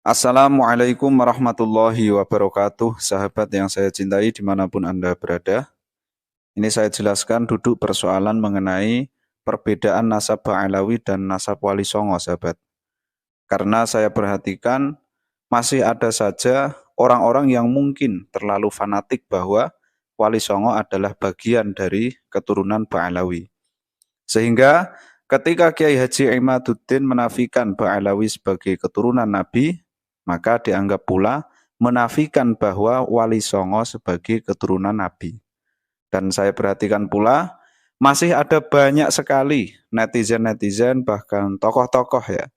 Assalamualaikum warahmatullahi wabarakatuh, sahabat yang saya cintai dimanapun Anda berada. Ini saya jelaskan duduk persoalan mengenai perbedaan nasab Ba'alawi dan nasab Wali Songo, sahabat. Karena saya perhatikan masih ada saja orang-orang yang mungkin terlalu fanatik bahwa Wali Songo adalah bagian dari keturunan Ba'alawi. Sehingga ketika Kiai Haji Imaduddin menafikan Ba'alawi sebagai keturunan Nabi, maka dianggap pula menafikan bahwa Wali Songo sebagai keturunan Nabi. Dan saya perhatikan pula, masih ada banyak sekali netizen-netizen bahkan tokoh-tokoh ya,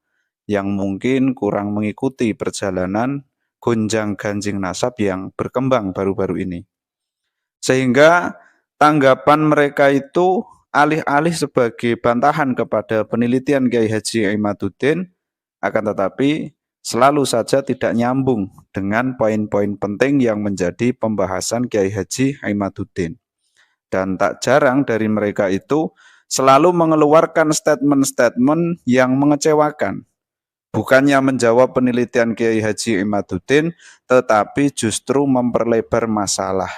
yang mungkin kurang mengikuti perjalanan gonjang-ganjing nasab yang berkembang baru-baru ini. Sehingga tanggapan mereka itu alih-alih sebagai bantahan kepada penelitian Kiai Haji Imaduddin, akan tetapi selalu saja tidak nyambung dengan poin-poin penting yang menjadi pembahasan Kiai Haji Imaduddin. Dan tak jarang dari mereka itu selalu mengeluarkan statement-statement yang mengecewakan. Bukannya menjawab penelitian Kiai Haji Imaduddin, tetapi justru memperlebar masalah.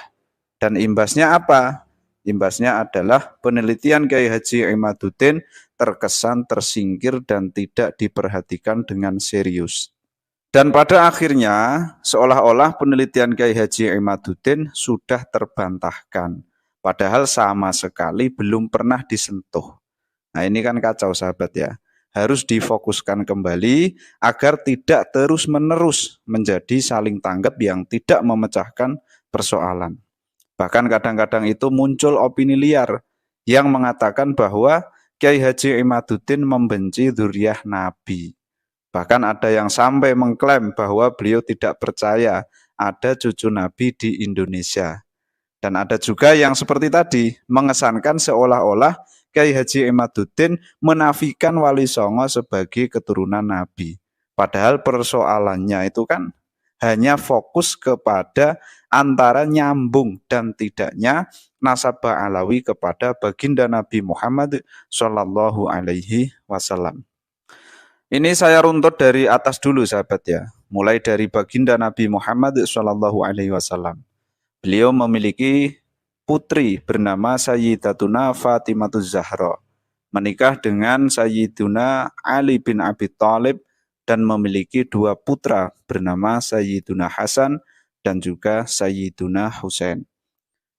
Dan imbasnya apa? Imbasnya adalah penelitian Kiai Haji Imaduddin terkesan tersingkir dan tidak diperhatikan dengan serius. Dan pada akhirnya, seolah-olah penelitian Kiai Haji Imaduddin sudah terbantahkan. Padahal sama sekali belum pernah disentuh. Nah ini kan kacau sahabat ya. Harus difokuskan kembali agar tidak terus-menerus menjadi saling tanggap yang tidak memecahkan persoalan. Bahkan kadang-kadang itu muncul opini liar yang mengatakan bahwa Kiai Haji Imaduddin membenci dzurriyyah Nabi. Bahkan ada yang sampai mengklaim bahwa beliau tidak percaya ada cucu Nabi di Indonesia. Dan ada juga yang seperti tadi, mengesankan seolah-olah Kiai Haji Imaduddin menafikan Wali Songo sebagai keturunan Nabi. Padahal persoalannya itu kan hanya fokus kepada antara nyambung dan tidaknya nasab Ba'alawi kepada baginda Nabi Muhammad Shallallahu Alaihi Wasallam. Ini saya runtut dari atas dulu sahabat ya, mulai dari baginda Nabi Muhammad Shallallahu Alaihi Wasallam. Beliau memiliki putri bernama Sayyidatuna Fatimatuz Zahra, menikah dengan Sayyiduna Ali bin Abi Thalib dan memiliki dua putra bernama Sayyiduna Hasan dan juga Sayyiduna Husain.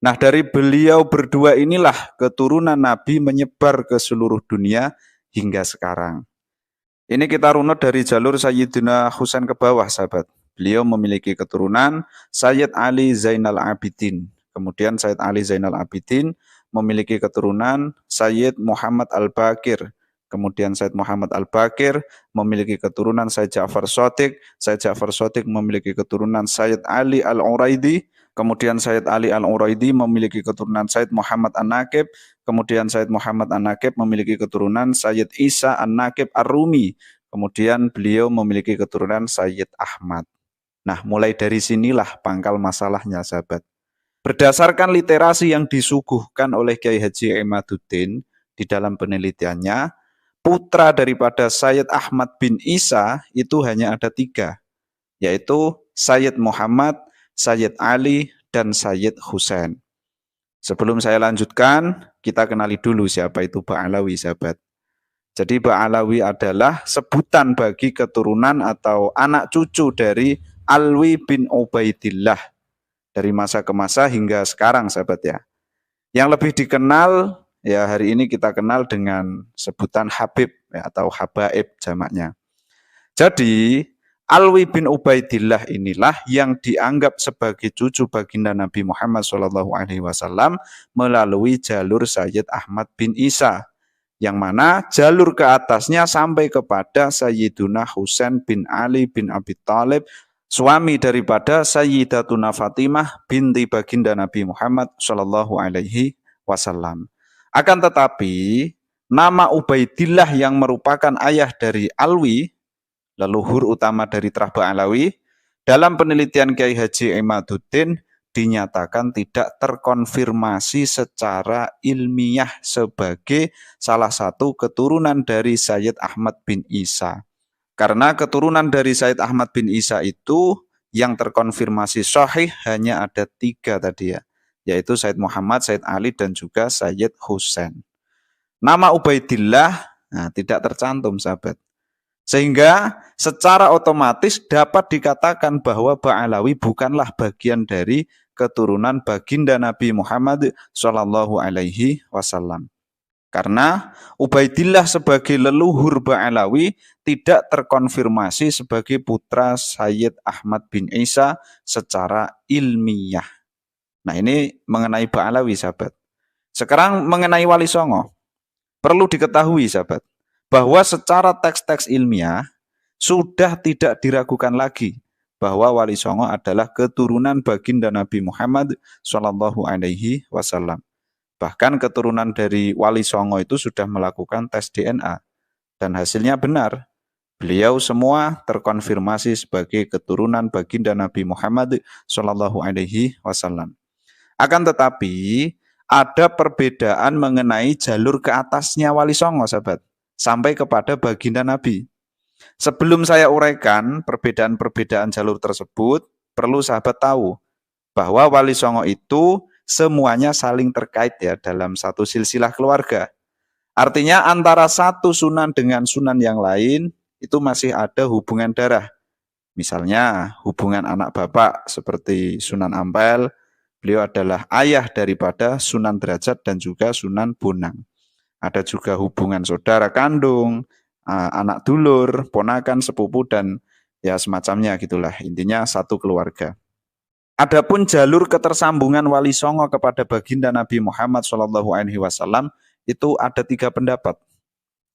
Nah, dari beliau berdua inilah keturunan Nabi menyebar ke seluruh dunia hingga sekarang. Ini kita runut dari jalur Sayyiduna Husain ke bawah, sahabat. Beliau memiliki keturunan Sayyid Ali Zainal Abidin. Kemudian Sayyid Ali Zainal Abidin memiliki keturunan Sayyid Muhammad Al-Baqir. Kemudian Sayyid Muhammad Al-Baqir memiliki keturunan Sayyid Ja'far Shadiq. Sayyid Ja'far Shadiq memiliki keturunan Sayyid Ali Al-Uraidi. Kemudian Sayyid Ali Al-Uraidi memiliki keturunan Sayyid Muhammad An-Naqib. Kemudian Sayyid Muhammad An-Naqib memiliki keturunan Sayyid Isa An-Naqib Ar-Rumi. Kemudian beliau memiliki keturunan Sayyid Ahmad. Nah, mulai dari sinilah pangkal masalahnya, sahabat. Berdasarkan literasi yang disuguhkan oleh Kiai Haji Imaduddin di dalam penelitiannya, putra daripada Sayyid Ahmad bin Isa itu hanya ada 3, yaitu Sayyid Muhammad, Sayyid Ali, dan Sayyid Husain. Sebelum saya lanjutkan, kita kenali dulu siapa itu Ba'alawi, sahabat. Jadi Ba'alawi adalah sebutan bagi keturunan atau anak cucu dari Alwi bin Ubaidillah dari masa ke masa hingga sekarang, sahabat ya. Yang lebih dikenal ya hari ini kita kenal dengan sebutan Habib ya, atau Habaib jamaknya. Jadi Alwi bin Ubaidillah inilah yang dianggap sebagai cucu baginda Nabi Muhammad SAW melalui jalur Sayyid Ahmad bin Isa, yang mana jalur ke atasnya sampai kepada Sayyiduna Husain bin Ali bin Abi Thalib, suami daripada Sayyidatuna Fatimah binti baginda Nabi Muhammad Shallallahu Alaihi Wasallam. Akan tetapi nama Ubaidillah yang merupakan ayah dari Alwi, leluhur utama dari Trah Ba'alawi, dalam penelitian Kiai Haji Imaduddin dinyatakan tidak terkonfirmasi secara ilmiah sebagai salah satu keturunan dari Sayyid Ahmad bin Isa. Karena keturunan dari Sayyid Ahmad bin Isa itu yang terkonfirmasi sahih hanya ada 3 tadi ya, yaitu Sayyid Muhammad, Sayyid Ali, dan juga Sayyid Husain. Nama Ubaidillah tidak tercantum, sahabat. Sehingga secara otomatis dapat dikatakan bahwa Ba'alawi bukanlah bagian dari keturunan baginda Nabi Muhammad Shallallahu Alaihi Wasallam. Karena Ubaidillah sebagai leluhur Ba'alawi tidak terkonfirmasi sebagai putra Sayyid Ahmad bin Isa secara ilmiah. Nah, ini mengenai Ba'alawi, sahabat. Sekarang mengenai Wali Songo. Perlu diketahui, sahabat, bahwa secara teks-teks ilmiah sudah tidak diragukan lagi bahwa Wali Songo adalah keturunan baginda Nabi Muhammad Shallallahu Alaihi Wasallam. Bahkan keturunan dari Wali Songo itu sudah melakukan tes DNA dan hasilnya benar. Beliau semua terkonfirmasi sebagai keturunan baginda Nabi Muhammad Shallallahu Alaihi Wasallam. Akan tetapi ada perbedaan mengenai jalur ke atasnya Wali Songo, sahabat, sampai kepada baginda Nabi. Sebelum saya uraikan perbedaan-perbedaan jalur tersebut, perlu sahabat tahu bahwa Wali Songo itu semuanya saling terkait ya dalam satu silsilah keluarga. Artinya antara satu sunan dengan sunan yang lain itu masih ada hubungan darah. Misalnya hubungan anak bapak seperti Sunan Ampel, beliau adalah ayah daripada Sunan Derajat dan juga Sunan Bonang. Ada juga hubungan saudara kandung, anak dulur, ponakan, sepupu, dan ya semacamnya gitulah. Intinya satu keluarga. Adapun jalur ketersambungan Wali Songo kepada baginda Nabi Muhammad SAW itu ada 3 pendapat.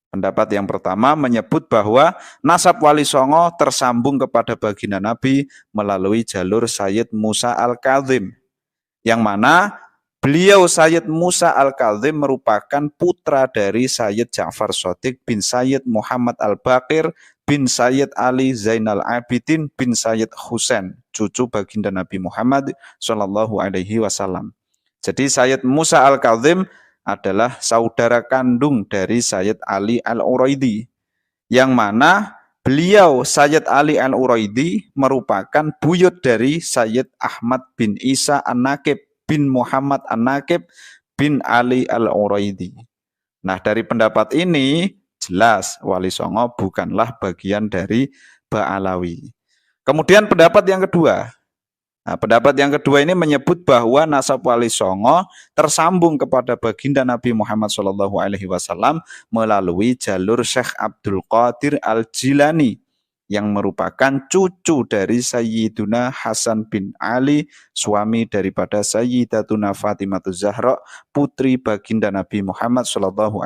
Pendapat yang pertama menyebut bahwa nasab Wali Songo tersambung kepada baginda Nabi melalui jalur Sayyid Musa Al-Kadzim, yang mana beliau Sayyid Musa Al-Kadzim merupakan putra dari Sayyid Ja'far Shadiq bin Sayyid Muhammad Al-Baqir bin Sayyid Ali Zainal Abidin bin Sayyid Husain, cucu baginda Nabi Muhammad Shallallahu Alaihi Wasallam. Jadi Sayyid Musa Al-Kadzim adalah saudara kandung dari Sayyid Ali Al-Uraidi, yang mana beliau Sayyid Ali Al-Uraidi merupakan buyut dari Sayyid Ahmad bin Isa An-Naqib bin Muhammad An-Naqib bin Ali Al-Uraidi. Nah, dari pendapat ini jelas Wali Songo bukanlah bagian dari Ba'alawi. Kemudian pendapat yang kedua. Nah, pendapat yang kedua ini menyebut bahwa nasab Wali Songo tersambung kepada baginda Nabi Muhammad SAW melalui jalur Syekh Abdul Qadir Al-Jilani yang merupakan cucu dari Sayyiduna Hasan bin Ali, suami daripada Sayyidatuna Fatimah Zahra, putri baginda Nabi Muhammad SAW.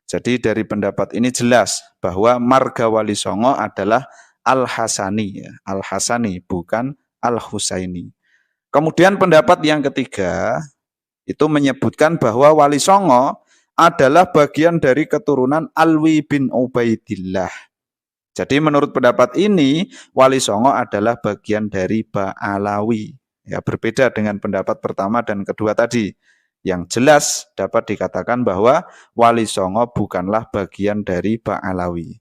Jadi dari pendapat ini jelas bahwa marga Wali Songo adalah Al-Hasani, ya. Al-Hasani bukan Al-Husaini. Kemudian pendapat yang ketiga itu menyebutkan bahwa Wali Songo adalah bagian dari keturunan Alwi bin Ubaidillah. Jadi menurut pendapat ini Wali Songo adalah bagian dari Ba'alawi. Ya, berbeda dengan pendapat pertama dan kedua tadi. Yang jelas dapat dikatakan bahwa Wali Songo bukanlah bagian dari Ba'alawi.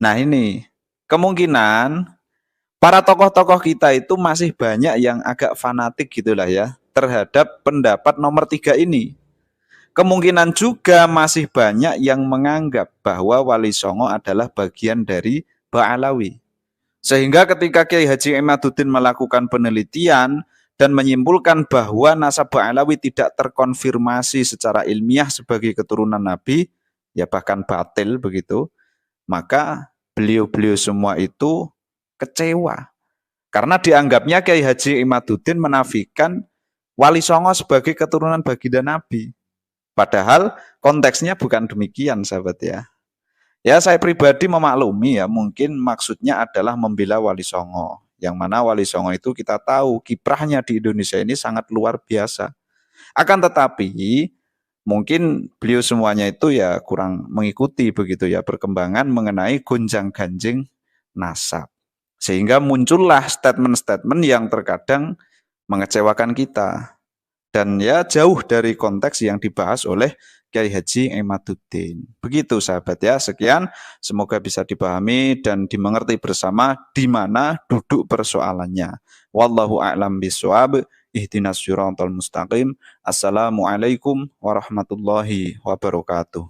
Nah, ini kemungkinan para tokoh-tokoh kita itu masih banyak yang agak fanatik gitulah ya terhadap pendapat nomor 3 ini. Kemungkinan juga masih banyak yang menganggap bahwa Wali Songo adalah bagian dari Ba'alawi. Sehingga ketika Kiai Haji Imaduddin melakukan penelitian dan menyimpulkan bahwa nasab Ba'alawi tidak terkonfirmasi secara ilmiah sebagai keturunan Nabi, ya bahkan batil begitu, maka beliau-beliau semua itu kecewa. Karena dianggapnya Kiai Haji Imaduddin menafikan Wali Songo sebagai keturunan baginda Nabi. Padahal konteksnya bukan demikian, sahabat ya. Ya, saya pribadi memaklumi ya, mungkin maksudnya adalah membela Wali Songo. Yang mana Wali Songo itu kita tahu kiprahnya di Indonesia ini sangat luar biasa. Akan tetapi mungkin beliau semuanya itu ya kurang mengikuti begitu ya perkembangan mengenai gonjang-ganjing nasab. Sehingga muncullah statement-statement yang terkadang mengecewakan kita. Dan ya jauh dari konteks yang dibahas oleh Kiai Haji Imaduddin. Begitu sahabat ya, sekian. Semoga bisa dipahami dan dimengerti bersama di mana duduk persoalannya. Wallahu a'lam bishawab. Ihdinas siratal mustaqim. Assalamualaikum warahmatullahi wabarakatuh.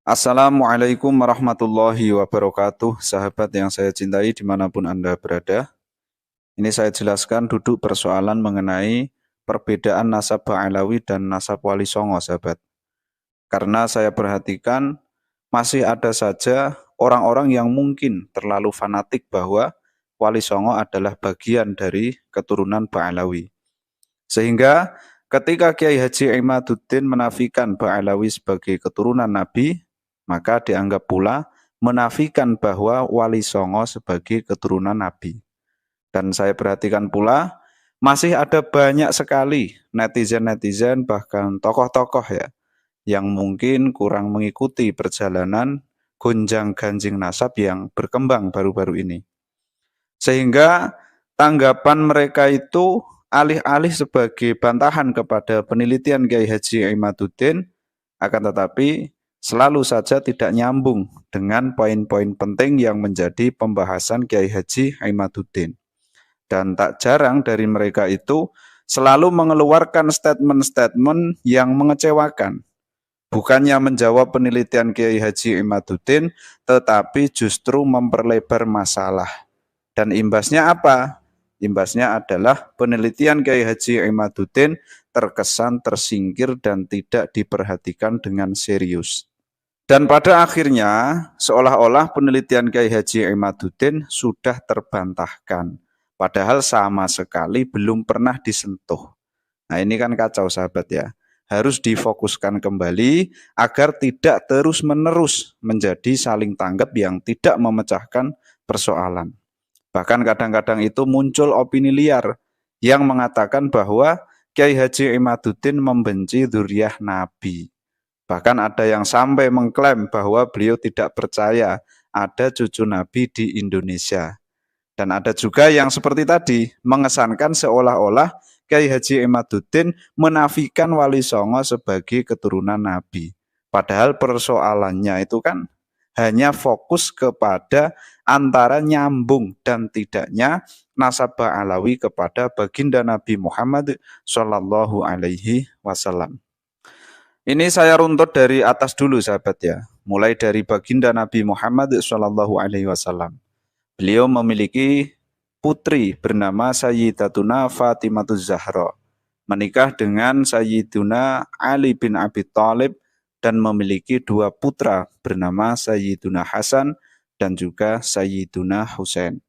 Assalamualaikum warahmatullahi wabarakatuh. Sahabat yang saya cintai dimanapun Anda berada. Ini saya jelaskan duduk persoalan mengenai perbedaan nasab Ba'alawi dan nasab Wali Songo, sahabat. Karena saya perhatikan masih ada saja orang-orang yang mungkin terlalu fanatik bahwa Wali Songo adalah bagian dari keturunan Ba'alawi. Sehingga ketika Kiai Haji Imaduddin menafikan Ba'alawi sebagai keturunan Nabi, maka dianggap pula menafikan bahwa Wali Songo sebagai keturunan Nabi. Dan saya perhatikan pula, masih ada banyak sekali netizen-netizen bahkan tokoh-tokoh ya, yang mungkin kurang mengikuti perjalanan gonjang-ganjing nasab yang berkembang baru-baru ini. Sehingga tanggapan mereka itu alih-alih sebagai bantahan kepada penelitian Kiai Haji Imaduddin, akan tetapi selalu saja tidak nyambung dengan poin-poin penting yang menjadi pembahasan Kiai Haji Imaduddin. Dan tak jarang dari mereka itu selalu mengeluarkan statement-statement yang mengecewakan. Bukannya menjawab penelitian Kiai Haji Imaduddin, tetapi justru memperlebar masalah. Dan imbasnya apa? Imbasnya adalah penelitian Kiai Haji Imaduddin terkesan tersingkir dan tidak diperhatikan dengan serius. Dan pada akhirnya, seolah-olah penelitian Kiai Haji Imaduddin sudah terbantahkan. Padahal sama sekali belum pernah disentuh. Nah ini kan kacau sahabat ya. Harus difokuskan kembali agar tidak terus-menerus menjadi saling tanggap yang tidak memecahkan persoalan. Bahkan kadang-kadang itu muncul opini liar yang mengatakan bahwa Kiai Haji Imaduddin membenci dzurriyyah Nabi. Bahkan ada yang sampai mengklaim bahwa beliau tidak percaya ada cucu Nabi di Indonesia. Dan ada juga yang seperti tadi, mengesankan seolah-olah Kiai Haji Imaduddin menafikan Wali Songo sebagai keturunan Nabi. Padahal persoalannya itu kan hanya fokus kepada antara nyambung dan tidaknya nasab Ba'alawi kepada baginda Nabi Muhammad Shallallahu Alaihi Wasallam. Ini saya runtut dari atas dulu sahabat ya, mulai dari baginda Nabi Muhammad Shallallahu Alaihi Wasallam. Beliau memiliki putri bernama Sayyidatuna Fatimatuz Zahra, menikah dengan Sayyiduna Ali bin Abi Thalib dan memiliki dua putra bernama Sayyiduna Hasan dan juga Sayyiduna Husain.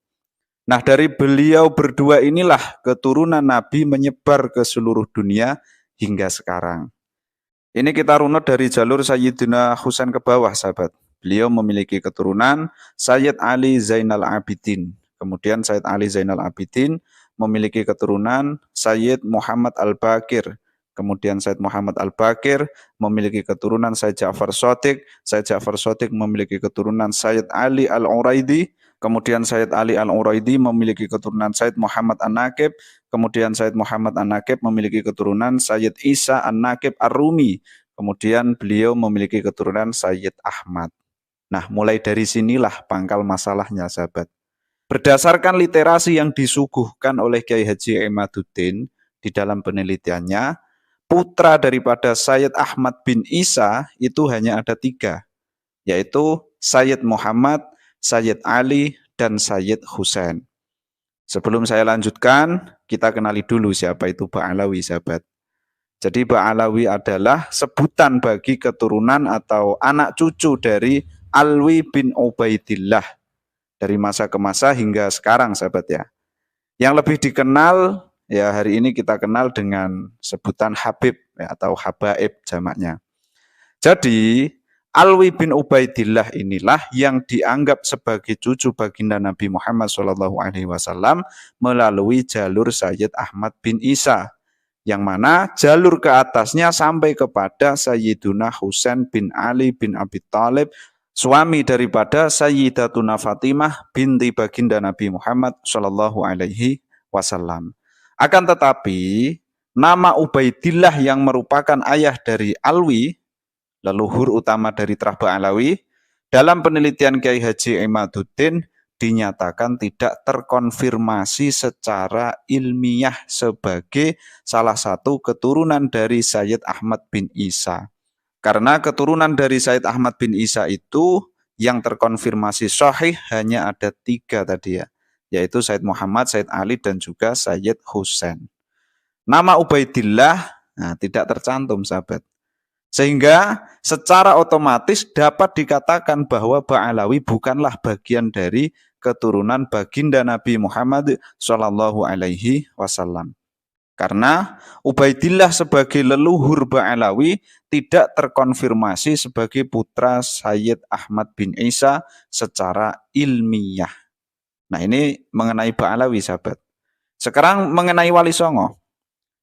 Nah dari beliau berdua inilah keturunan Nabi menyebar ke seluruh dunia hingga sekarang. Ini kita runut dari jalur Sayyidina Husain ke bawah sahabat. Beliau memiliki keturunan Sayyid Ali Zainal Abidin. Kemudian Sayyid Ali Zainal Abidin memiliki keturunan Sayyid Muhammad Al-Baqir. Kemudian Sayyid Muhammad Al-Baqir memiliki keturunan Sayyid Ja'far Shadiq. Sayyid Ja'far Shadiq memiliki keturunan Sayyid Ali Al-Uraidi. Kemudian Sayyid Ali Al-Uraidi memiliki keturunan Sayyid Muhammad An-Naqib. Kemudian Sayyid Muhammad An-Naqib memiliki keturunan Sayyid Isa An-Naqib Ar-Rumi. Kemudian beliau memiliki keturunan Sayyid Ahmad. Nah, mulai dari sinilah pangkal masalahnya, sahabat. Berdasarkan literasi yang disuguhkan oleh Kiai Haji Imaduddin di dalam penelitiannya, putra daripada Sayyid Ahmad bin Isa itu hanya ada 3, yaitu Sayyid Muhammad, Sayyid Ali, dan Sayyid Husain. Sebelum saya lanjutkan, kita kenali dulu siapa itu Ba'alawi, sahabat. Jadi Ba'alawi adalah sebutan bagi keturunan atau anak cucu dari Alwi bin Ubaidillah. Dari masa ke masa hingga sekarang, sahabat ya. Yang lebih dikenal, ya hari ini kita kenal dengan sebutan Habib ya, atau Habaib jamaknya. Jadi Alwi bin Ubaidillah inilah yang dianggap sebagai cucu baginda Nabi Muhammad SAW melalui jalur Sayyid Ahmad bin Isa, yang mana jalur ke atasnya sampai kepada Sayyiduna Husain bin Ali bin Abi Thalib, suami daripada Sayyidatuna Fatimah binti baginda Nabi Muhammad SAW. Akan tetapi nama Ubaidillah yang merupakan ayah dari Alwi leluhur utama dari Trah Ba'alawi, dalam penelitian Kiai Haji Imaduddin dinyatakan tidak terkonfirmasi secara ilmiah sebagai salah satu keturunan dari Sayyid Ahmad bin Isa. Karena keturunan dari Sayyid Ahmad bin Isa itu yang terkonfirmasi sahih hanya ada 3 tadi ya, yaitu Sayyid Muhammad, Sayyid Ali, dan juga Sayyid Husain. Nama Ubaidillah tidak tercantum, sahabat. Sehingga secara otomatis dapat dikatakan bahwa Ba'alawi bukanlah bagian dari keturunan baginda Nabi Muhammad Shallallahu Alaihi Wasallam. Karena Ubaidillah sebagai leluhur Ba'alawi tidak terkonfirmasi sebagai putra Sayyid Ahmad bin Isa secara ilmiah. Nah, ini mengenai Ba'alawi, sahabat. Sekarang mengenai Wali Songo.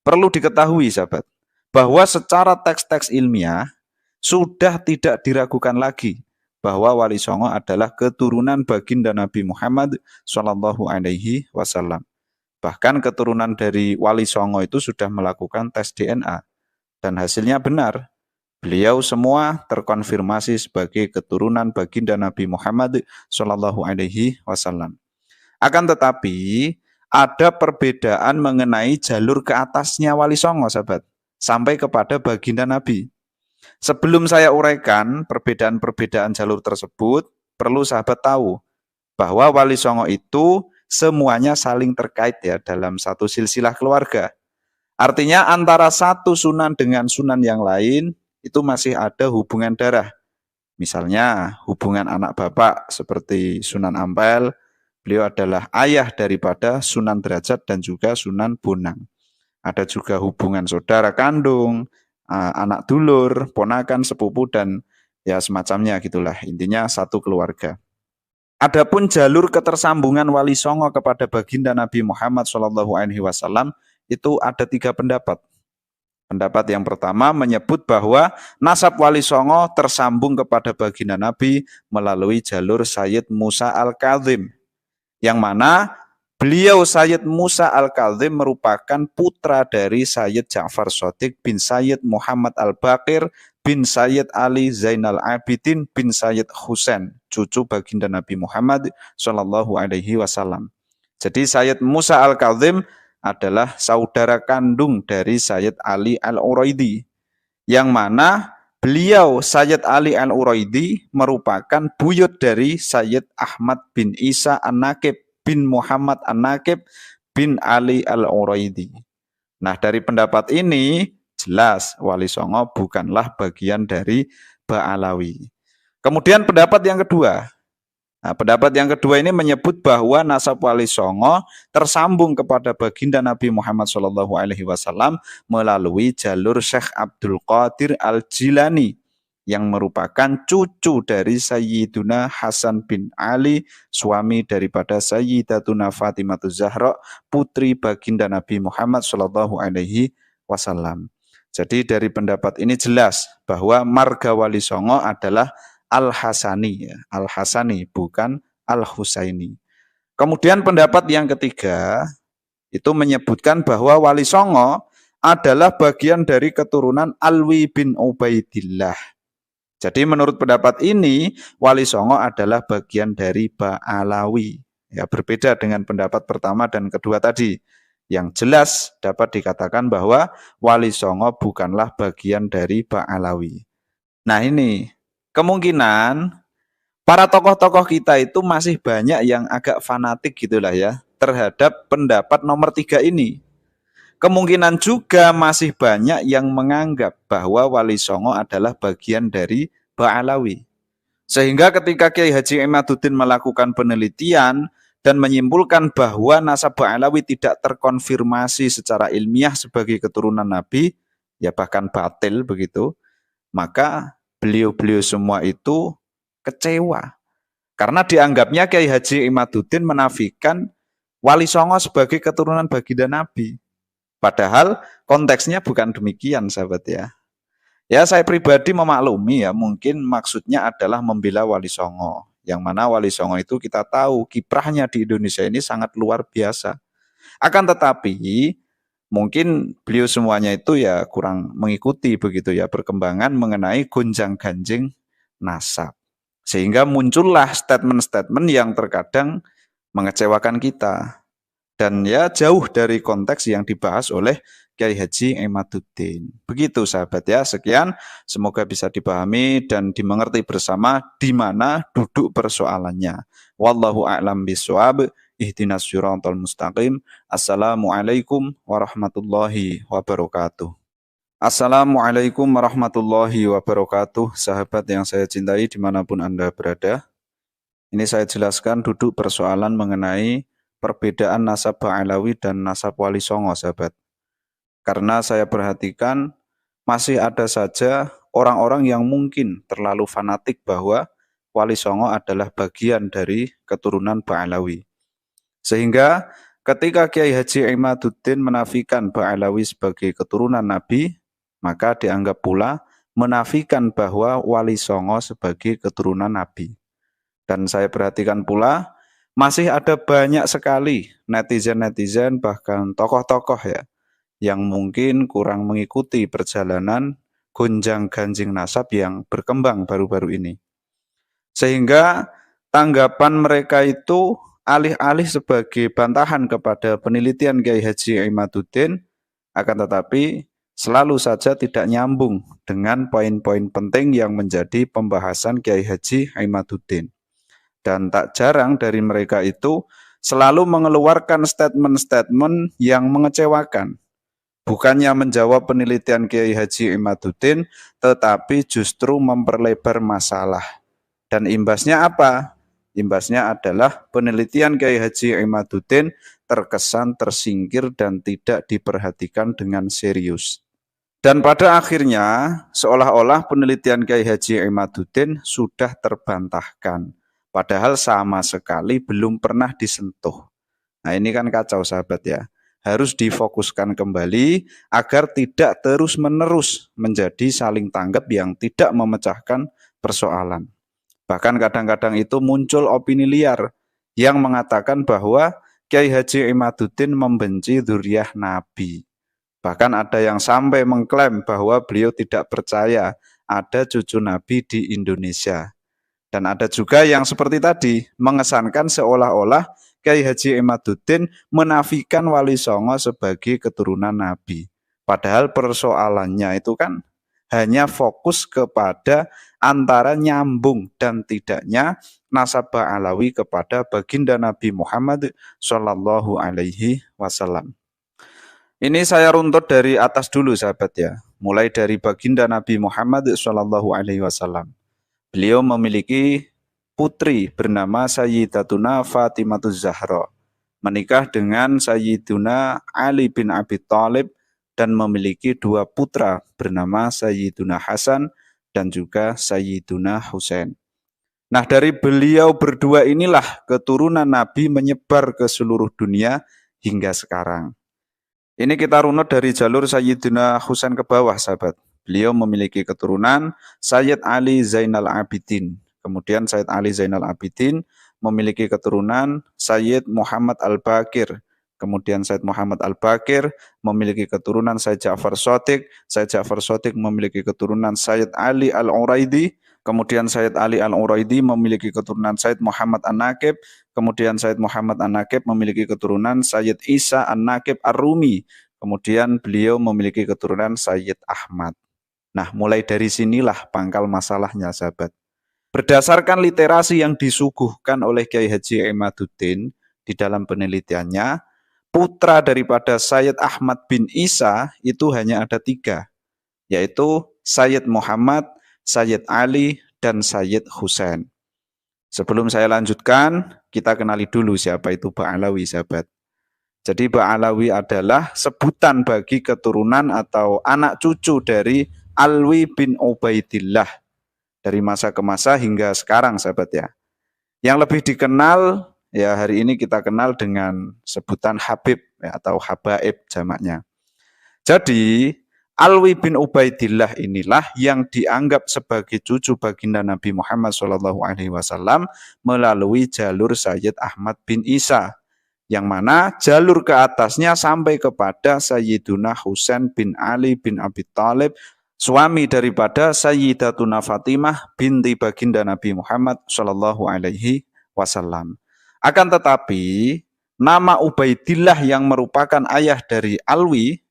Perlu diketahui, sahabat, bahwa secara teks-teks ilmiah sudah tidak diragukan lagi bahwa Wali Songo adalah keturunan baginda Nabi Muhammad Shallallahu Alaihi Wasallam. Bahkan keturunan dari Wali Songo itu sudah melakukan tes DNA dan hasilnya benar. Beliau semua terkonfirmasi sebagai keturunan baginda Nabi Muhammad Shallallahu Alaihi Wasallam. Akan tetapi ada perbedaan mengenai jalur ke atasnya Wali Songo, sahabat, sampai kepada baginda Nabi. Sebelum saya uraikan perbedaan-perbedaan jalur tersebut, perlu sahabat tahu bahwa Wali Songo itu semuanya saling terkait ya dalam satu silsilah keluarga. Artinya antara satu sunan dengan sunan yang lain itu masih ada hubungan darah. Misalnya hubungan anak bapak seperti Sunan Ampel, beliau adalah ayah daripada Sunan Derajat dan juga Sunan Bonang. Ada juga hubungan saudara kandung, anak dulur, ponakan, sepupu, dan ya semacamnya gitulah. Intinya satu keluarga. Adapun jalur ketersambungan Wali Songo kepada baginda Nabi Muhammad SAW itu ada 3 pendapat. Pendapat yang pertama menyebut bahwa nasab Wali Songo tersambung kepada baginda Nabi melalui jalur Sayyid Musa Al-Kadzim, yang mana beliau Sayyid Musa Al-Kadzim merupakan putra dari Sayyid Ja'far Shadiq bin Sayyid Muhammad Al-Baqir bin Sayyid Ali Zainal Abidin bin Sayyid Husain, cucu baginda Nabi Muhammad Shallallahu Alaihi Wasallam. Jadi Sayyid Musa Al-Kadzim adalah saudara kandung dari Sayyid Ali Al-Uraidi, yang mana beliau Sayyid Ali Al-Uraidi merupakan buyut dari Sayyid Ahmad bin Isa An-Naqib bin Muhammad An-Naqib bin Ali Al-Uraidi. Nah, dari pendapat ini jelas Wali Songo bukanlah bagian dari Ba'alawi. Kemudian pendapat yang kedua. Nah, pendapat yang kedua ini menyebut bahwa nasab Wali Songo tersambung kepada baginda Nabi Muhammad SAW melalui jalur Syekh Abdul Qadir Al-Jilani, yang merupakan cucu dari Sayyiduna Hasan bin Ali, suami daripada Sayyidatuna Fatimah Zahra, putri baginda Nabi Muhammad SAW. Jadi dari pendapat ini jelas bahwa marga Wali Songo adalah Al-Hasani, ya. Al-Hasani bukan Al-Husaini. Kemudian pendapat yang ketiga itu menyebutkan bahwa Wali Songo adalah bagian dari keturunan Alwi bin Ubaidillah. Jadi menurut pendapat ini Wali Songo adalah bagian dari Ba'alawi. Ya, berbeda dengan pendapat pertama dan kedua tadi. Yang jelas dapat dikatakan bahwa Wali Songo bukanlah bagian dari Ba'alawi. Nah, ini kemungkinan para tokoh-tokoh kita itu masih banyak yang agak fanatik gitulah ya terhadap pendapat nomor 3 ini. Kemungkinan juga masih banyak yang menganggap bahwa Wali Songo adalah bagian dari Ba'alawi. Sehingga ketika Kiai Haji Imaduddin melakukan penelitian dan menyimpulkan bahwa nasab Ba'alawi tidak terkonfirmasi secara ilmiah sebagai keturunan Nabi, ya bahkan batil begitu, maka beliau-beliau semua itu kecewa. Karena dianggapnya Kiai Haji Imaduddin menafikan Wali Songo sebagai keturunan baginda Nabi. Padahal konteksnya bukan demikian, sahabat ya. Ya, saya pribadi memaklumi ya, mungkin maksudnya adalah membela Wali Songo. Yang mana Wali Songo itu kita tahu kiprahnya di Indonesia ini sangat luar biasa. Akan tetapi mungkin beliau semuanya itu ya kurang mengikuti begitu ya perkembangan mengenai gonjang-ganjing nasab. Sehingga muncullah statement-statement yang terkadang mengecewakan kita. Dan ya jauh dari konteks yang dibahas oleh Kiai Haji Imaduddin. Begitu sahabat ya, sekian. Semoga bisa dipahami dan dimengerti bersama di mana duduk persoalannya. Wallahu a'lam bishawab. Ihdinas siratal mustaqim. Assalamualaikum warahmatullahi wabarakatuh. Assalamualaikum warahmatullahi wabarakatuh. Sahabat yang saya cintai dimanapun Anda berada. Ini saya jelaskan duduk persoalan mengenai perbedaan nasab Ba'alawi dan nasab Wali Songo, sahabat. Karena saya perhatikan masih ada saja orang-orang yang mungkin terlalu fanatik bahwa Wali Songo adalah bagian dari keturunan Ba'alawi. Sehingga ketika Kiai Haji Imaduddin menafikan Ba'alawi sebagai keturunan Nabi, maka dianggap pula menafikan bahwa Wali Songo sebagai keturunan Nabi. Dan saya perhatikan pula, masih ada banyak sekali netizen-netizen bahkan tokoh-tokoh ya, yang mungkin kurang mengikuti perjalanan gonjang-ganjing nasab yang berkembang baru-baru ini. Sehingga tanggapan mereka itu alih-alih sebagai bantahan kepada penelitian Kiai Haji Imaduddin, akan tetapi selalu saja tidak nyambung dengan poin-poin penting yang menjadi pembahasan Kiai Haji Imaduddin. Dan tak jarang dari mereka itu selalu mengeluarkan statement-statement yang mengecewakan. Bukannya menjawab penelitian Kiai Haji Imaduddin, tetapi justru memperlebar masalah. Dan imbasnya apa? Imbasnya adalah penelitian Kiai Haji Imaduddin terkesan tersingkir dan tidak diperhatikan dengan serius. Dan pada akhirnya, seolah-olah penelitian Kiai Haji Imaduddin sudah terbantahkan. Padahal sama sekali belum pernah disentuh. Nah ini kan kacau sahabat ya. Harus difokuskan kembali agar tidak terus-menerus menjadi saling tanggap yang tidak memecahkan persoalan. Bahkan kadang-kadang itu muncul opini liar yang mengatakan bahwa Kiai Haji Imaduddin membenci dzurriyyah Nabi. Bahkan ada yang sampai mengklaim bahwa beliau tidak percaya ada cucu Nabi di Indonesia. Dan ada juga yang seperti tadi, mengesankan seolah-olah Kiai Haji Imaduddin menafikan Wali Songo sebagai keturunan Nabi. Padahal persoalannya itu kan hanya fokus kepada antara nyambung dan tidaknya nasab Ba'alawi kepada baginda Nabi Muhammad Shallallahu Alaihi Wasallam. Ini saya runtut dari atas dulu sahabat ya, mulai dari baginda Nabi Muhammad Shallallahu Alaihi Wasallam. Beliau memiliki putri bernama Sayyidatuna Fatimah Zahra, menikah dengan Sayyiduna Ali bin Abi Thalib dan memiliki dua putra bernama Sayyiduna Hasan dan juga Sayyiduna Husain. Nah dari beliau berdua inilah keturunan Nabi menyebar ke seluruh dunia hingga sekarang. Ini kita runut dari jalur Sayyiduna Husain ke bawah sahabat. Beliau memiliki keturunan Sayyid Ali Zainal Abidin. Kemudian Sayyid Ali Zainal Abidin memiliki keturunan Sayyid Muhammad Al-Baqir. Kemudian Sayyid Muhammad Al-Baqir memiliki keturunan Sayyid Ja'far Shadiq. Sayyid Ja'far Shadiq memiliki keturunan Sayyid Ali Al-Uraidi. Kemudian Sayyid Ali Al-Uraidi memiliki keturunan Sayyid Muhammad An-Naqib. Kemudian Sayyid Muhammad An-Naqib memiliki keturunan Sayyid Isa An-Naqib Ar-Rumi. Kemudian beliau memiliki keturunan Sayyid Ahmad. Nah, mulai dari sinilah pangkal masalahnya, sahabat. Berdasarkan literasi yang disuguhkan oleh Kiai Haji Imaduddin di dalam penelitiannya, putra daripada Sayyid Ahmad bin Isa itu hanya ada 3, yaitu Sayyid Muhammad, Sayyid Ali, dan Sayyid Husain. Sebelum saya lanjutkan, kita kenali dulu siapa itu Ba'alawi, sahabat. Jadi Ba'alawi adalah sebutan bagi keturunan atau anak cucu dari Alwi bin Ubaidillah dari masa ke masa hingga sekarang sahabat ya. Yang lebih dikenal ya hari ini kita kenal dengan sebutan Habib ya, atau Habaib jamaknya. Jadi Alwi bin Ubaidillah inilah yang dianggap sebagai cucu baginda Nabi Muhammad SAW melalui jalur Sayyid Ahmad bin Isa yang mana jalur ke atasnya sampai kepada Sayyiduna Husain bin Ali bin Abi Thalib, suami daripada Sayyidatuna Fatimah binti baginda Nabi Muhammad Shallallahu Alaihi Wasallam. Akan tetapi nama Ubaidillah yang merupakan ayah dari Alwi,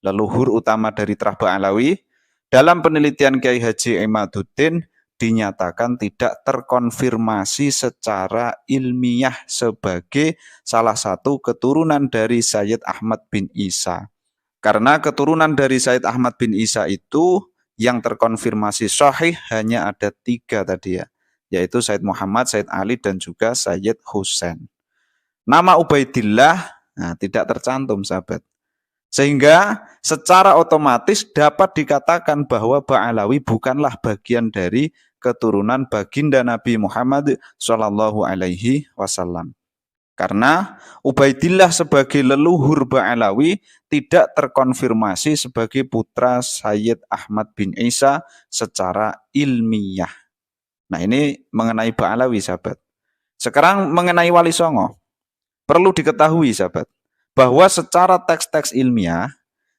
leluhur utama dari Trah Ba'alawi, dalam penelitian Kiai Haji Imaduddin dinyatakan tidak terkonfirmasi secara ilmiah sebagai salah satu keturunan dari Sayyid Ahmad bin Isa. Karena keturunan dari Sayyid Ahmad bin Isa itu yang terkonfirmasi sahih hanya ada 3 tadi ya, yaitu Sayyid Muhammad, Sayyid Ali, dan juga Sayyid Husain. Nama Ubaidillah tidak tercantum, sahabat. Sehingga secara otomatis dapat dikatakan bahwa Ba'alawi bukanlah bagian dari keturunan baginda Nabi Muhammad Shallallahu Alaihi Wasallam. Karena Ubaidillah sebagai leluhur Ba'alawi tidak terkonfirmasi sebagai putra Sayyid Ahmad bin Isa secara ilmiah. Nah, ini mengenai Ba'alawi, sahabat. Sekarang mengenai Wali Songo. Perlu diketahui, sahabat, bahwa secara teks-teks ilmiah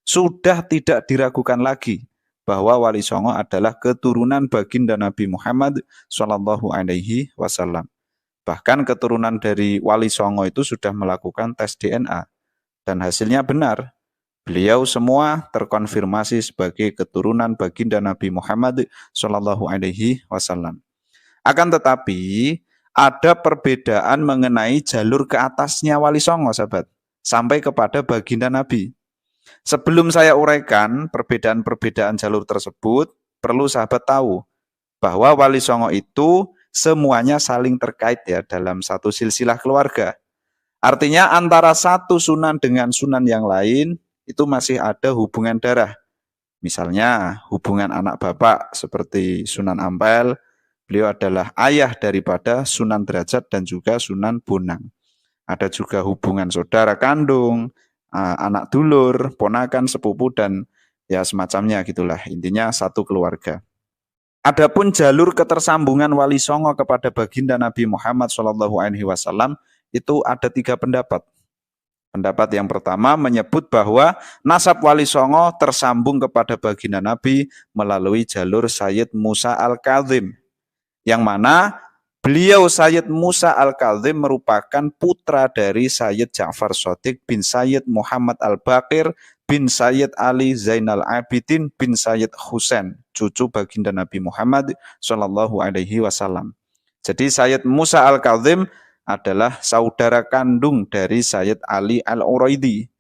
sudah tidak diragukan lagi bahwa Wali Songo adalah keturunan baginda Nabi Muhammad Shallallahu Alaihi Wasallam. Bahkan keturunan dari Wali Songo itu sudah melakukan tes DNA dan hasilnya benar. Beliau semua terkonfirmasi sebagai keturunan baginda Nabi Muhammad Shallallahu Alaihi Wasallam. Akan tetapi ada perbedaan mengenai jalur ke atasnya Wali Songo, sahabat, sampai kepada baginda Nabi. Sebelum saya uraikan perbedaan-perbedaan jalur tersebut, perlu sahabat tahu bahwa Wali Songo itu semuanya saling terkait ya dalam satu silsilah keluarga. Artinya antara satu sunan dengan sunan yang lain itu masih ada hubungan darah. Misalnya hubungan anak bapak seperti Sunan Ampel, beliau adalah ayah daripada Sunan Derajat dan juga Sunan Bonang. Ada juga hubungan saudara kandung, anak dulur, ponakan, sepupu, dan ya semacamnya gitulah. Intinya satu keluarga. Adapun jalur ketersambungan Wali Songo kepada baginda Nabi Muhammad SAW itu ada 3 pendapat. Pendapat yang pertama menyebut bahwa nasab Wali Songo tersambung kepada baginda Nabi melalui jalur Sayyid Musa Al-Kadzim, yang mana beliau Sayyid Musa Al-Kadzim merupakan putra dari Sayyid Ja'far Shadiq bin Sayyid Muhammad Al-Baqir bin Sayyid Ali Zainal Abidin bin Sayyid Husain, cucu baginda Nabi Muhammad Shallallahu Alaihi Wasallam. Jadi Sayyid Musa Al-Kadzim adalah saudara kandung dari Sayyid Ali Al-Uraidi,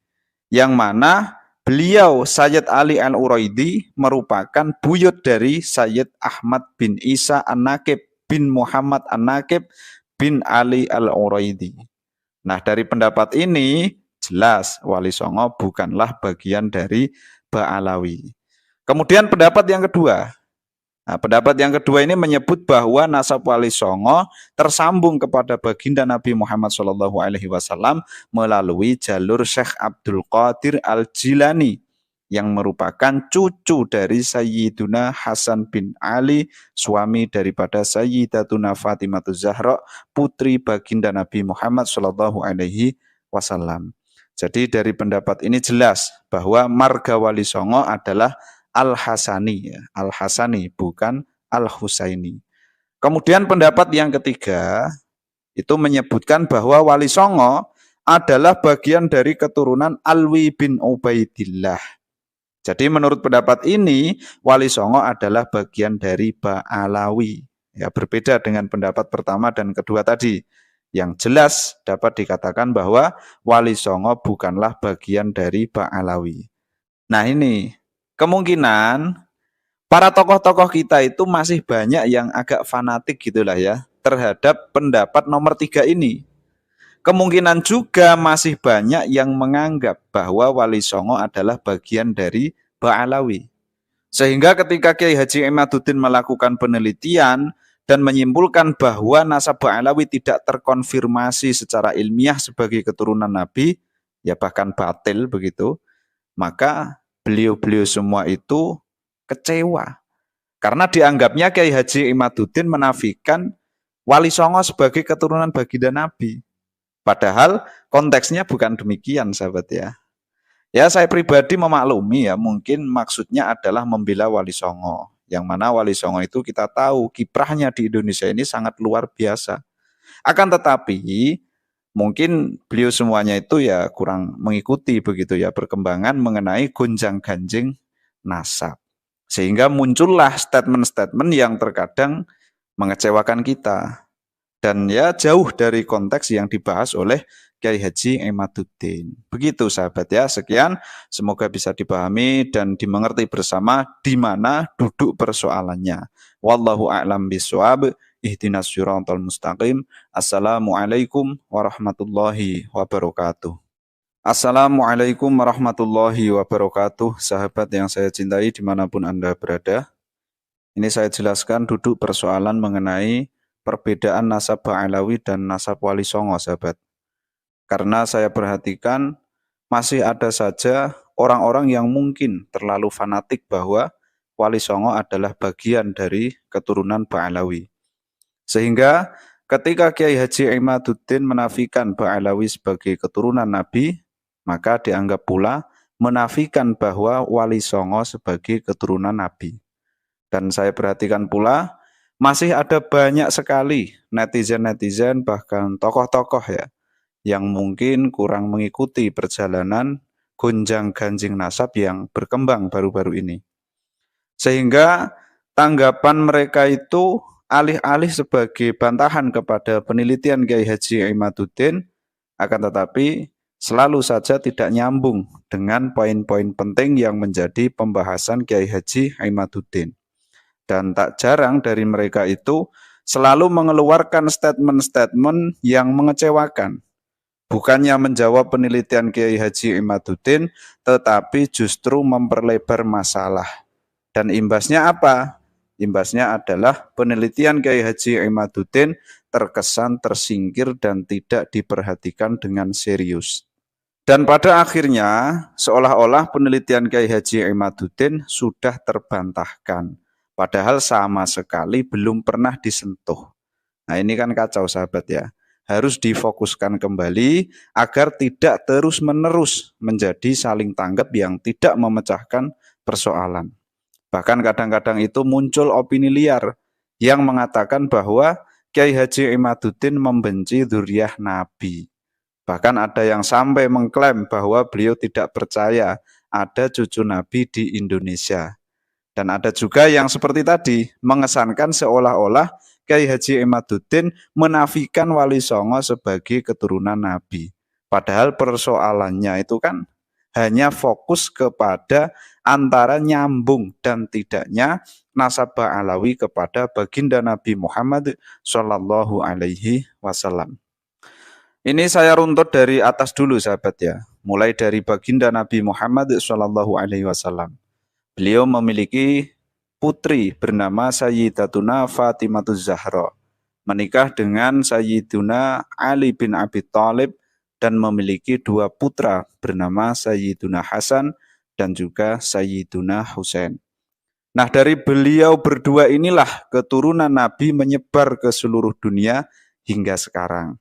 yang mana beliau Sayyid Ali Al-Uraidi merupakan buyut dari Sayyid Ahmad bin Isa An-Naqib bin Muhammad An-Naqib bin Ali Al-Uraidi. Nah, dari pendapat ini jelas Wali Songo bukanlah bagian dari Ba'alawi. Kemudian pendapat yang kedua. Nah, pendapat yang kedua ini menyebut bahwa nasab Wali Songo tersambung kepada baginda Nabi Muhammad SAW melalui jalur Syekh Abdul Qadir Al-Jilani, yang merupakan cucu dari Sayyiduna Hasan bin Ali, suami daripada Sayyidatuna Fatimah Zahra, putri baginda Nabi Muhammad SAW. Jadi dari pendapat ini jelas bahwa marga Wali Songo adalah Al-Hasani, ya. Al-Hasani bukan Al-Husaini. Kemudian pendapat yang ketiga itu menyebutkan bahwa Wali Songo adalah bagian dari keturunan Alwi bin Ubaidillah. Jadi menurut pendapat ini Wali Songo adalah bagian dari Ba'alawi. Ya, berbeda dengan pendapat pertama dan kedua tadi. Yang jelas dapat dikatakan bahwa Wali Songo bukanlah bagian dari Ba'alawi. Nah, ini kemungkinan para tokoh-tokoh kita itu masih banyak yang agak fanatik gitulah ya terhadap pendapat nomor 3 ini. Kemungkinan juga masih banyak yang menganggap bahwa Wali Songo adalah bagian dari Ba'alawi. Sehingga ketika Kiai Haji Imaduddin melakukan penelitian dan menyimpulkan bahwa nasab Ba'alawi tidak terkonfirmasi secara ilmiah sebagai keturunan Nabi, ya bahkan batil begitu, maka beliau-beliau semua itu kecewa. Karena dianggapnya Kiai Haji Imaduddin menafikan Wali Songo sebagai keturunan baginda Nabi. Padahal konteksnya bukan demikian, sahabat ya. Ya, saya pribadi memaklumi ya, mungkin maksudnya adalah membela Wali Songo. Yang mana Wali Songo itu kita tahu kiprahnya di Indonesia ini sangat luar biasa. Akan tetapi, mungkin beliau semuanya itu ya kurang mengikuti begitu ya perkembangan mengenai gonjang-ganjing nasab. Sehingga muncullah statement-statement yang terkadang mengecewakan kita. Dan ya jauh dari konteks yang dibahas oleh Kiai Haji Imaduddin. Begitu sahabat ya, sekian. Semoga bisa dipahami dan dimengerti bersama di mana duduk persoalannya. Wallahu a'lam bishawab. Ihdinas siratal mustaqim. Assalamualaikum warahmatullahi wabarakatuh. Assalamualaikum warahmatullahi wabarakatuh. Sahabat yang saya cintai dimanapun Anda berada. Ini saya jelaskan duduk persoalan mengenai perbedaan nasab Ba'alawi dan nasab Wali Songo, sahabat. Karena saya perhatikan masih ada saja orang-orang yang mungkin terlalu fanatik bahwa Wali Songo adalah bagian dari keturunan Ba'alawi. Sehingga ketika Kiai Haji Imaduddin menafikan Ba'alawi sebagai keturunan Nabi, maka dianggap pula menafikan bahwa Wali Songo sebagai keturunan Nabi. Dan saya perhatikan pula masih ada banyak sekali netizen-netizen bahkan tokoh-tokoh ya yang mungkin kurang mengikuti perjalanan gonjang-ganjing nasab yang berkembang baru-baru ini. Sehingga tanggapan mereka itu alih-alih sebagai bantahan kepada penelitian Kiai Haji Imaduddin, akan tetapi selalu saja tidak nyambung dengan poin-poin penting yang menjadi pembahasan Kiai Haji Imaduddin. Dan tak jarang dari mereka itu selalu mengeluarkan statement-statement yang mengecewakan. Bukannya menjawab penelitian Kiai Haji Imaduddin, tetapi justru memperlebar masalah. Dan imbasnya apa? Imbasnya adalah penelitian Kiai Haji Imaduddin terkesan tersingkir dan tidak diperhatikan dengan serius. Dan pada akhirnya, seolah-olah penelitian Kiai Haji Imaduddin sudah terbantahkan. Padahal sama sekali belum pernah disentuh. Nah ini kan kacau sahabat ya. Harus difokuskan kembali agar tidak terus-menerus menjadi saling tanggap yang tidak memecahkan persoalan. Bahkan kadang-kadang itu muncul opini liar yang mengatakan bahwa Kiai Haji Imaduddin membenci dzurriyyah Nabi. Bahkan ada yang sampai mengklaim bahwa beliau tidak percaya ada cucu Nabi di Indonesia. Dan ada juga yang seperti tadi, mengesankan seolah-olah Kiai Haji Imaduddin menafikan Wali Songo sebagai keturunan Nabi. Padahal persoalannya itu kan hanya fokus kepada antara nyambung dan tidaknya nasab Ba'alawi kepada baginda Nabi Muhammad Shallallahu Alaihi Wasallam. Ini saya runtut dari atas dulu sahabat ya, mulai dari baginda Nabi Muhammad Shallallahu Alaihi Wasallam. Beliau memiliki putri bernama Sayyidatuna Fatimatuz Zahra, menikah dengan Sayyiduna Ali bin Abi Thalib dan memiliki dua putra bernama Sayyiduna Hasan dan juga Sayyiduna Husain. Nah dari beliau berdua inilah keturunan Nabi menyebar ke seluruh dunia hingga sekarang.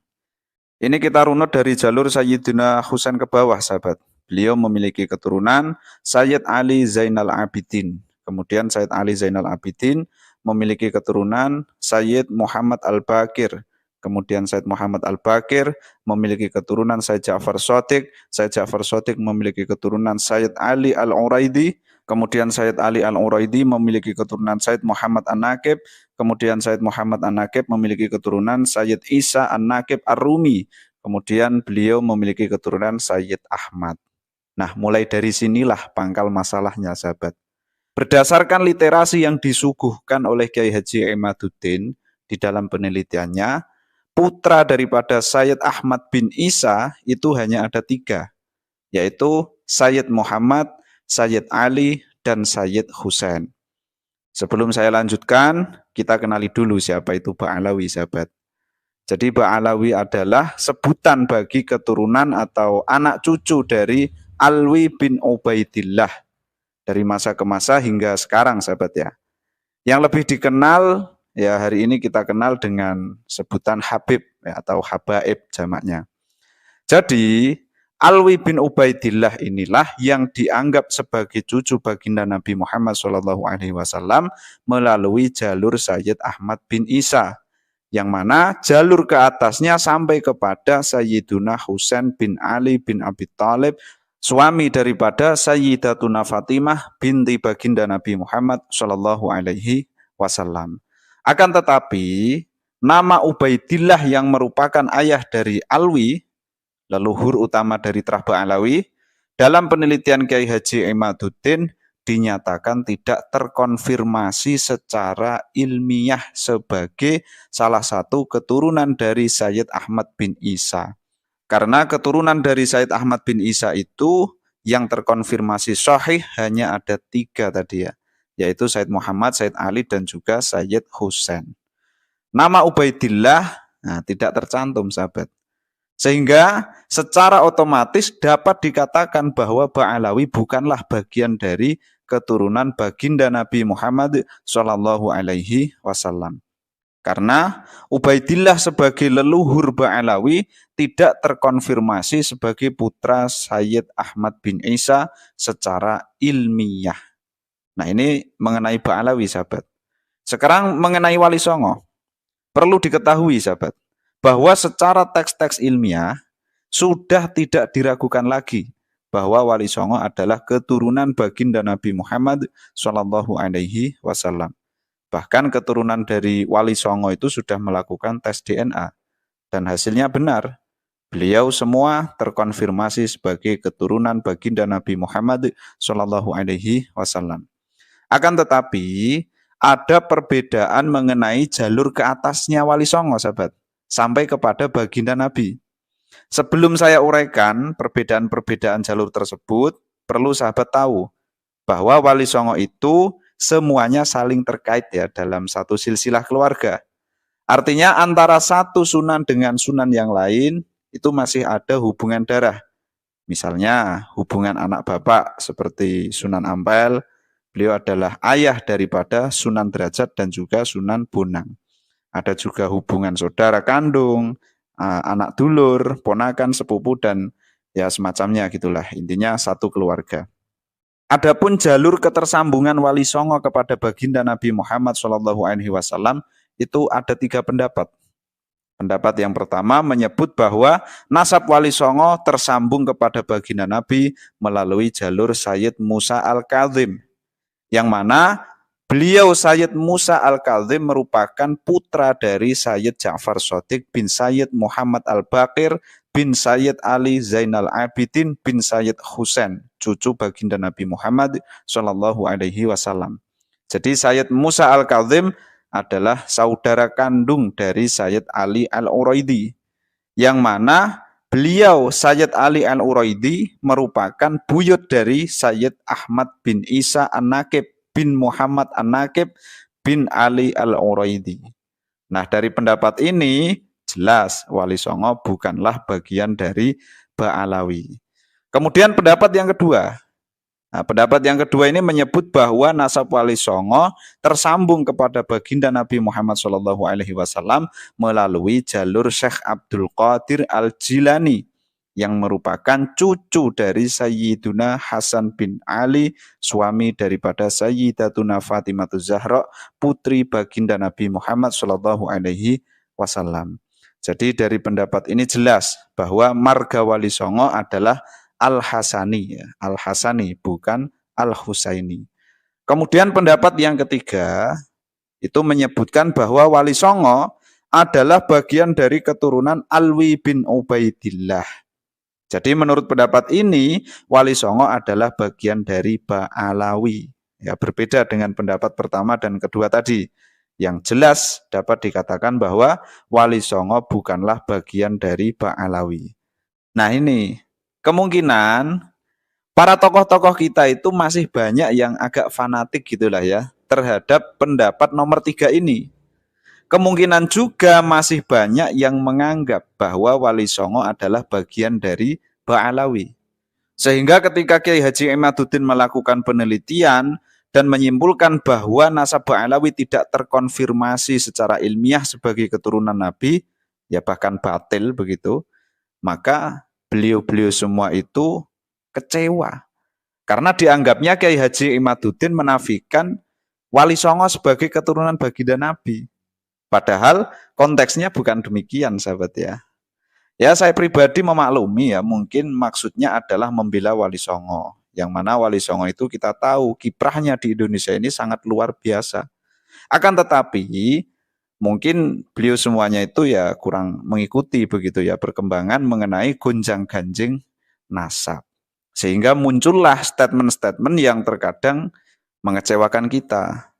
Ini kita runut dari jalur Sayyiduna Husain ke bawah sahabat. Beliau memiliki keturunan Sayyid Ali Zainal Abidin. Kemudian Sayyid Ali Zainal Abidin memiliki keturunan Sayyid Muhammad Al-Baqir. Kemudian Sayyid Muhammad Al-Baqir memiliki keturunan Sayyid Ja'far Shadiq. Sayyid Ja'far Shadiq memiliki keturunan Sayyid Ali Al-Uraidi. Kemudian Sayyid Ali Al-Uraidi memiliki keturunan Sayyid Muhammad An-Naqib. Kemudian Sayyid Muhammad An-Naqib memiliki keturunan Sayyid Isa An-Naqib Ar-Rumi. Kemudian beliau memiliki keturunan Sayyid Ahmad. Nah, mulai dari sinilah pangkal masalahnya, sahabat. Berdasarkan literasi yang disuguhkan oleh Kiai Haji Imaduddin di dalam penelitiannya, putra daripada Sayyid Ahmad bin Isa itu hanya ada 3, yaitu Sayyid Muhammad, Sayyid Ali, dan Sayyid Husain. Sebelum saya lanjutkan, kita kenali dulu siapa itu Ba'alawi, sahabat. Jadi Ba'alawi adalah sebutan bagi keturunan atau anak cucu dari Alwi bin Ubaidillah dari masa ke masa hingga sekarang sahabat ya. Yang lebih dikenal ya hari ini kita kenal dengan sebutan Habib ya, atau Habaib jamaknya. Jadi Alwi bin Ubaidillah inilah yang dianggap sebagai cucu baginda Nabi Muhammad SAW melalui jalur Sayyid Ahmad bin Isa, yang mana jalur ke atasnya sampai kepada Sayyiduna Husain bin Ali bin Abi Thalib, suami daripada Sayyidatuna Fatimah binti baginda Nabi Muhammad SAW. Akan tetapi nama Ubaidillah yang merupakan ayah dari Alwi, leluhur utama dari Trah Ba'alawi, dalam penelitian Kiai Haji Imaduddin dinyatakan tidak terkonfirmasi secara ilmiah sebagai salah satu keturunan dari Sayyid Ahmad bin Isa. Karena keturunan dari Sayyid Ahmad bin Isa itu yang terkonfirmasi sahih hanya ada 3 tadi ya, yaitu Sayyid Muhammad, Sayyid Ali, dan juga Sayyid Husain. Nama Ubaidillah tidak tercantum, sahabat. Sehingga secara otomatis dapat dikatakan bahwa Ba'alawi bukanlah bagian dari keturunan baginda Nabi Muhammad SAW. Karena Ubaidillah sebagai leluhur Ba'alawi tidak terkonfirmasi sebagai putra Sayyid Ahmad bin Isa secara ilmiah. Nah, ini mengenai Ba'alawi, sahabat. Sekarang mengenai Wali Songo. Perlu diketahui, sahabat, bahwa secara teks-teks ilmiah sudah tidak diragukan lagi bahwa Wali Songo adalah keturunan baginda Nabi Muhammad SAW. Bahkan keturunan dari Wali Songo itu sudah melakukan tes DNA dan hasilnya benar. Beliau semua terkonfirmasi sebagai keturunan baginda Nabi Muhammad SAW. Akan tetapi ada perbedaan mengenai jalur ke atasnya Wali Songo, sahabat, sampai kepada baginda Nabi. Sebelum saya uraikan perbedaan-perbedaan jalur tersebut, perlu sahabat tahu bahwa Wali Songo itu semuanya saling terkait ya dalam satu silsilah keluarga. Artinya antara satu sunan dengan sunan yang lain itu masih ada hubungan darah. Misalnya hubungan anak bapak seperti Sunan Ampel, beliau adalah ayah daripada Sunan Derajat dan juga Sunan Bonang. Ada juga hubungan saudara kandung, anak dulur, ponakan, sepupu, dan ya semacamnya gitulah. Intinya satu keluarga. Adapun jalur ketersambungan Wali Songo kepada baginda Nabi Muhammad SAW itu ada 3 pendapat. Pendapat yang pertama menyebut bahwa nasab Wali Songo tersambung kepada baginda Nabi melalui jalur Sayyid Musa Al-Kadzim, yang mana beliau Sayyid Musa Al-Kadzim merupakan putra dari Sayyid Ja'far Shadiq bin Sayyid Muhammad Al-Baqir bin Sayyid Ali Zainal Abidin bin Sayyid Husain, cucu baginda Nabi Muhammad SAW. Jadi Sayyid Musa Al-Kadzim adalah saudara kandung dari Sayyid Ali Al-Uraidi, yang mana beliau Sayyid Ali Al-Uraidi merupakan buyut dari Sayyid Ahmad bin Isa An-Naqib bin Muhammad An-Naqib bin Ali Al-Uraidi. Nah, dari pendapat ini jelas Wali Songo bukanlah bagian dari Ba'alawi. Kemudian pendapat yang kedua. Nah, pendapat yang kedua ini menyebut bahwa nasab Wali Songo tersambung kepada baginda Nabi Muhammad SAW melalui jalur Syekh Abdul Qadir Al-Jilani, yang merupakan cucu dari Sayyiduna Hasan bin Ali, suami daripada Sayyidatuna Fatimah Zahra, putri baginda Nabi Muhammad SAW. Jadi dari pendapat ini jelas bahwa marga Wali Songo adalah Al-Hasani, ya. Al-Hasani bukan Al-Husaini. Kemudian pendapat yang ketiga itu menyebutkan bahwa Wali Songo adalah bagian dari keturunan Alwi bin Ubaidillah. Jadi menurut pendapat ini, Wali Songo adalah bagian dari Ba'alawi. Ya, berbeda dengan pendapat pertama dan kedua tadi. Yang jelas dapat dikatakan bahwa Wali Songo bukanlah bagian dari Ba'alawi. Nah, ini kemungkinan para tokoh-tokoh kita itu masih banyak yang agak fanatik gitulah ya terhadap pendapat nomor 3 ini. Kemungkinan juga masih banyak yang menganggap bahwa Wali Songo adalah bagian dari Ba'alawi. Sehingga ketika Kiai Haji Imaduddin melakukan penelitian dan menyimpulkan bahwa nasab Ba'alawi tidak terkonfirmasi secara ilmiah sebagai keturunan Nabi, ya bahkan batil begitu, maka beliau-beliau semua itu kecewa. Karena dianggapnya Kiai Haji Imaduddin menafikan Wali Songo sebagai keturunan baginda Nabi. Padahal konteksnya bukan demikian, sahabat ya. Ya, saya pribadi memaklumi ya, mungkin maksudnya adalah membela Wali Songo. Yang mana Wali Songo itu kita tahu kiprahnya di Indonesia ini sangat luar biasa. Akan tetapi mungkin beliau semuanya itu ya kurang mengikuti begitu ya perkembangan mengenai gonjang-ganjing nasab. Sehingga muncullah statement-statement yang terkadang mengecewakan kita.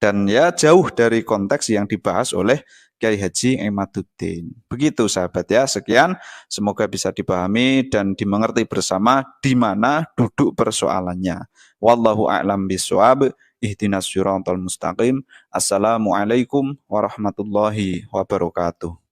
Dan ya jauh dari konteks yang dibahas oleh Kiai Haji Imaduddin. Begitu sahabat ya, sekian. Semoga bisa dipahami dan dimengerti bersama di mana duduk persoalannya. Wallahu a'lam bishawab. Ihdinas siratal mustaqim. Assalamualaikum warahmatullahi wabarakatuh.